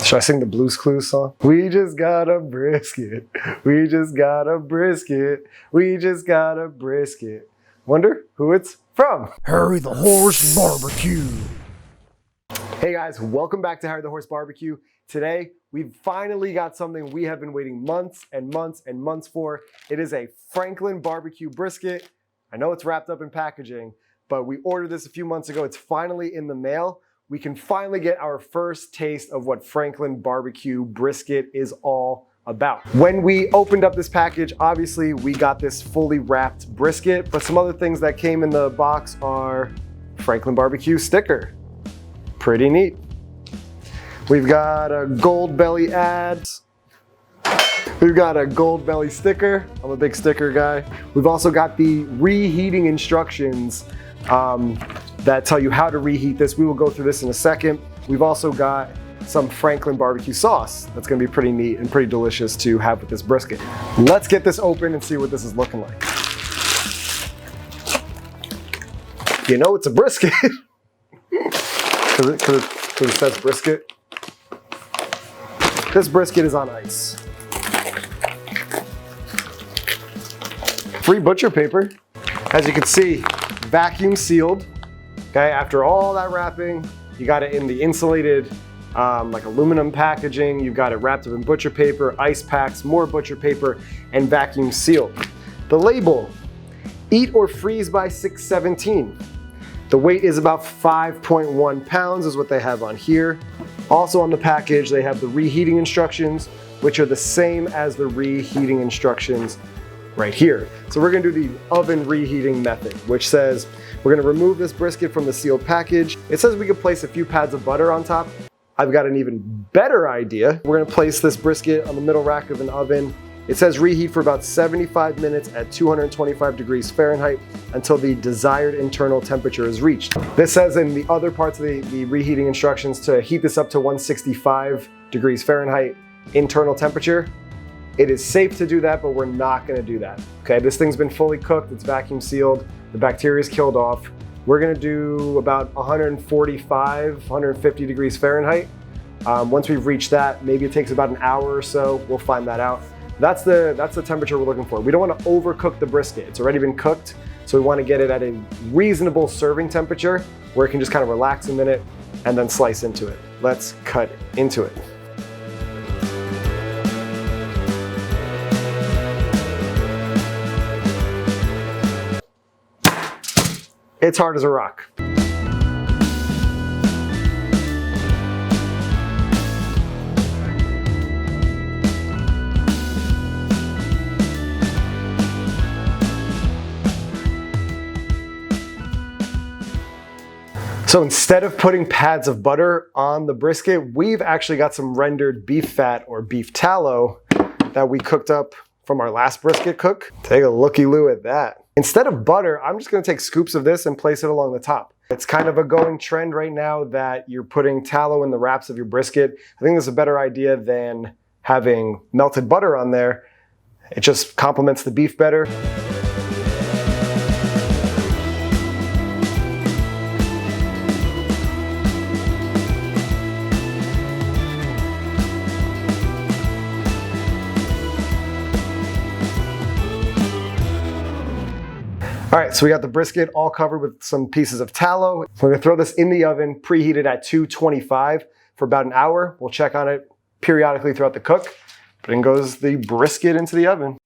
Should I sing the Blues Clues song? We just got a brisket. We just got a brisket. We just got a brisket. Wonder who it's from? Harry the Horse Barbecue. Hey guys, welcome back to Harry the Horse Barbecue. Today, we've finally got something we have been waiting months and months and months for. It is a Franklin barbecue brisket. I know it's wrapped up in packaging, but we ordered this a few months ago. It's finally in the mail. We can finally get our first taste of what Franklin barbecue brisket is all about. When we opened up this package, obviously we got this fully wrapped brisket, but some other things that came in the box are Franklin barbecue sticker. Pretty neat. We've got a Goldbelly ad. We've got a Goldbelly sticker. I'm a big sticker guy. We've also got the reheating instructions that tell you how to reheat this. We will go through this in a second. We've also got some Franklin barbecue sauce. That's gonna be pretty neat and pretty delicious to have with this brisket. Let's get this open and see what this is looking like. You know it's a brisket. Because it says brisket. This brisket is on ice. Free butcher paper. As you can see, vacuum sealed. Okay, after all that wrapping, you got it in the insulated like aluminum packaging. You've got it wrapped up in butcher paper, ice packs, more butcher paper, and vacuum sealed. The label, eat or freeze by 6/17. The weight is about 5.1 pounds is what they have on here. Also on the package, they have the reheating instructions, which are the same as the reheating instructions right here. So we're gonna do the oven reheating method, which says we're gonna remove this brisket from the sealed package. It says we can place a few pads of butter on top. I've got an even better idea. We're gonna place this brisket on the middle rack of an oven. It says reheat for about 75 minutes at 225 degrees Fahrenheit until the desired internal temperature is reached. This says in the other parts of the reheating instructions to heat this up to 165 degrees Fahrenheit internal temperature. It is safe to do that, but we're not gonna do that. Okay, this thing's been fully cooked, it's vacuum sealed, the bacteria is killed off. We're gonna do about 145, 150 degrees Fahrenheit. Once we've reached that, maybe it takes about an hour or so, we'll find that out. That's the temperature we're looking for. We don't wanna overcook the brisket. It's already been cooked, so we wanna get it at a reasonable serving temperature where it can just kind of relax a minute and then slice into it. Let's cut into it. It's hard as a rock. So instead of putting pads of butter on the brisket, we've actually got some rendered beef fat or beef tallow that we cooked up from our last brisket cook. Take a looky-loo at that. Instead of butter, I'm just gonna take scoops of this and place it along the top. It's kind of a going trend right now that you're putting tallow in the wraps of your brisket. I think that's a better idea than having melted butter on there. It just complements the beef better. All right, so we got the brisket all covered with some pieces of tallow. We're gonna throw this in the oven, preheated at 225 for about an hour. We'll check on it periodically throughout the cook. But in goes the brisket into the oven.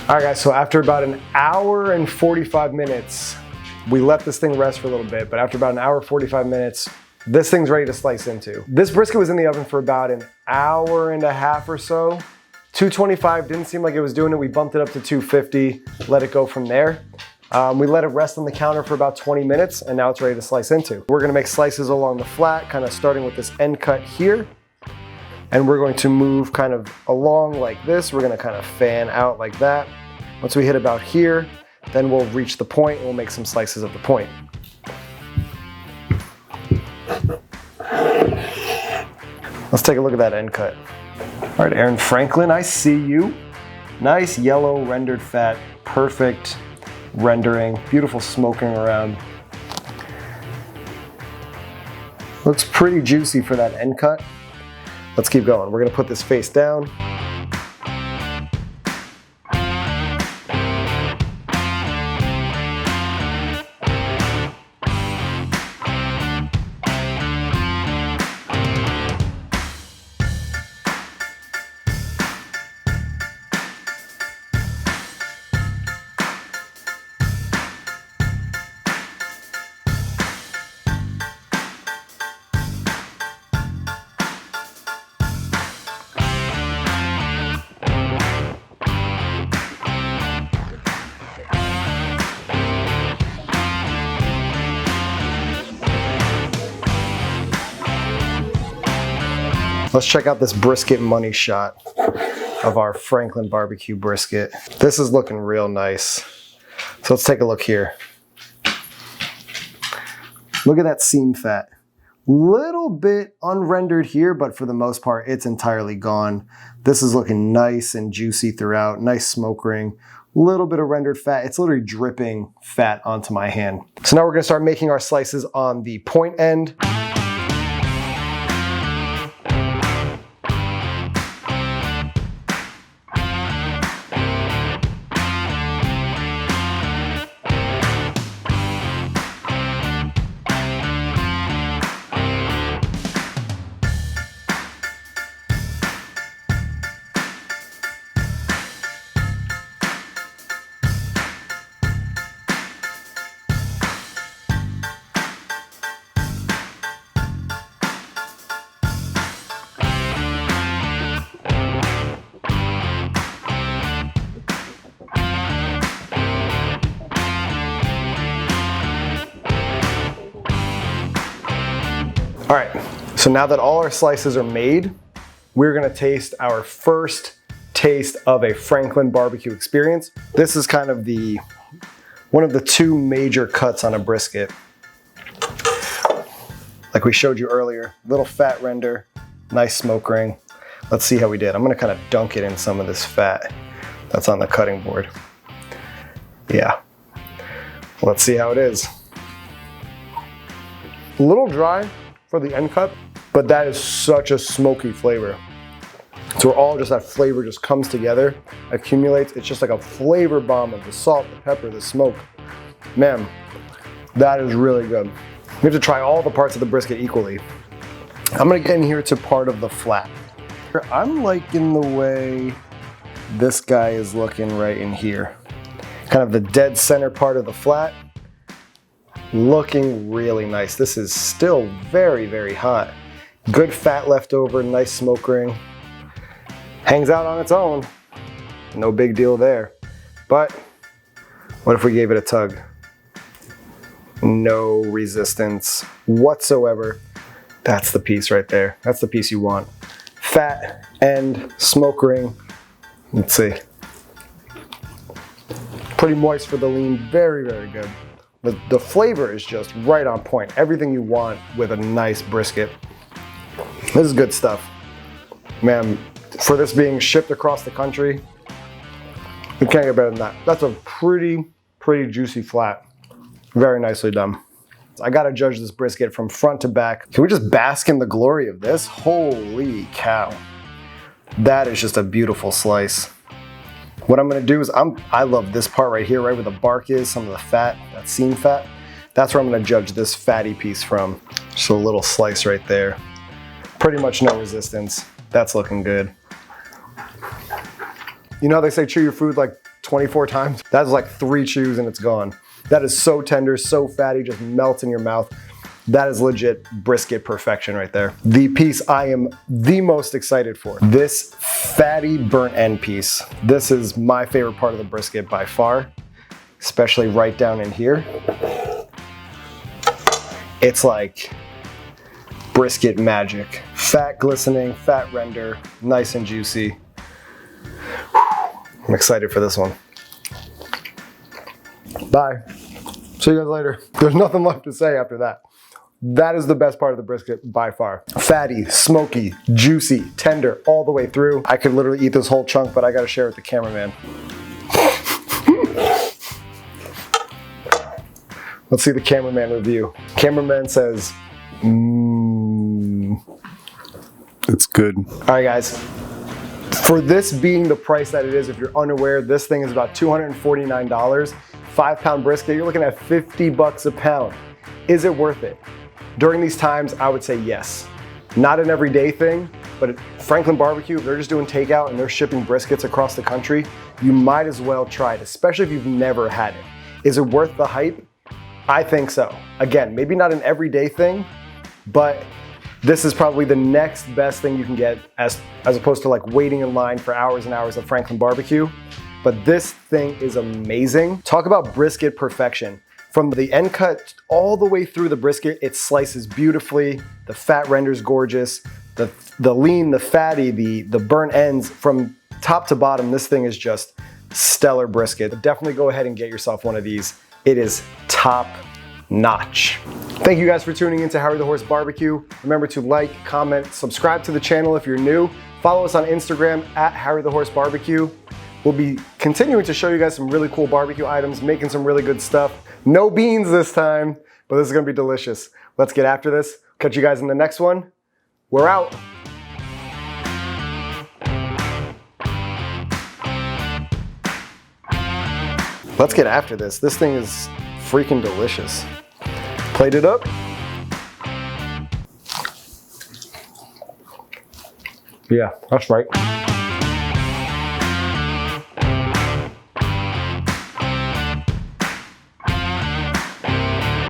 All right guys, so after about an hour and 45 minutes, we let this thing rest for a little bit, but after about an hour, 45 minutes, this thing's ready to slice into. This brisket was in the oven for about an hour and a half or so, 225 didn't seem like it was doing it. We bumped it up to 250, let it go from there. We let it rest on the counter for about 20 minutes and now it's ready to slice into. We're gonna make slices along the flat, kind of starting with this end cut here. And we're going to move kind of along like this. We're gonna kind of fan out like that. Once we hit about here, then we'll reach the point and we'll make some slices of the point. Let's take a look at that end cut. All right, Aaron Franklin, I see you. Nice yellow rendered fat, perfect rendering, beautiful smoking around. Looks pretty juicy for that end cut. Let's keep going. We're gonna put this face down. Let's check out this brisket money shot of our Franklin barbecue brisket. This is looking real nice. So let's take a look here. Look at that seam fat. Little bit unrendered here, but for the most part, it's entirely gone. This is looking nice and juicy throughout, nice smoke ring. Little bit of rendered fat. It's literally dripping fat onto my hand. So now we're gonna start making our slices on the point end. All right, so now that all our slices are made, we're gonna taste our first taste of a Franklin barbecue experience. This is kind of one of the two major cuts on a brisket. Like we showed you earlier, little fat render, nice smoke ring. Let's see how we did. I'm gonna kind of dunk it in some of this fat that's on the cutting board. Yeah, let's see how it is. A little dry for the end cut, but that is such a smoky flavor. So all just that flavor just comes together, accumulates. It's just like a flavor bomb of the salt, the pepper, the smoke. Man, that is really good. We have to try all the parts of the brisket equally. I'm gonna get in here to part of the flat. I'm liking the way this guy is looking right in here. Kind of the dead center part of the flat. Looking really nice. This is still very, very hot. Good fat left over, nice smoke ring. Hangs out on its own. No big deal there. But what if we gave it a tug? No resistance whatsoever. That's the piece right there. That's the piece you want. Fat and smoke ring. Let's see. Pretty moist for the lean. Very, very good. The flavor is just right on point. Everything you want with a nice brisket. This is good stuff. Man, for this being shipped across the country, you can't get better than that. That's a pretty juicy flat. Very nicely done. I gotta judge this brisket from front to back. Can we just bask in the glory of this? Holy cow. That is just a beautiful slice. What I'm gonna do is, I love this part right here, right where the bark is, some of the fat, that seam fat. That's where I'm gonna judge this fatty piece from. Just a little slice right there. Pretty much no resistance. That's looking good. You know how they say chew your food like 24 times? That's like 3 chews and it's gone. That is so tender, so fatty, just melts in your mouth. That is legit brisket perfection right there. The piece I am the most excited for. This fatty burnt end piece. This is my favorite part of the brisket by far, especially right down in here. It's like brisket magic. Fat glistening, fat render, nice and juicy. I'm excited for this one. Bye. See you guys later. There's nothing left to say after that. That is the best part of the brisket by far. Fatty, smoky, juicy, tender, all the way through. I could literally eat this whole chunk, but I gotta share it with the cameraman. Let's see the cameraman review. Cameraman says, It's good. All right, guys. For this being the price that it is, if you're unaware, this thing is about $249. 5-pound brisket, you're looking at 50 bucks a pound. Is it worth it? During these times, I would say yes. Not an everyday thing, but at Franklin Barbecue, if they're just doing takeout and they're shipping briskets across the country, you might as well try it, especially if you've never had it. Is it worth the hype? I think so. Again, maybe not an everyday thing, but this is probably the next best thing you can get as opposed to like waiting in line for hours and hours at Franklin Barbecue. But this thing is amazing. Talk about brisket perfection. From the end cut all the way through the brisket, it slices beautifully. The fat renders gorgeous. The lean, the fatty, the burnt ends, from top to bottom, this thing is just stellar brisket. But definitely go ahead and get yourself one of these. It is top notch. Thank you guys for tuning in to Harry the Horse Barbecue. Remember to like, comment, subscribe to the channel if you're new. Follow us on Instagram at Harry the Horse Barbecue. We'll be continuing to show you guys some really cool barbecue items, making some really good stuff. No beans this time, but this is gonna be delicious. Let's get after this. Catch you guys in the next one. We're out. Let's get after this. This thing is freaking delicious. Plate it up. Yeah, that's right.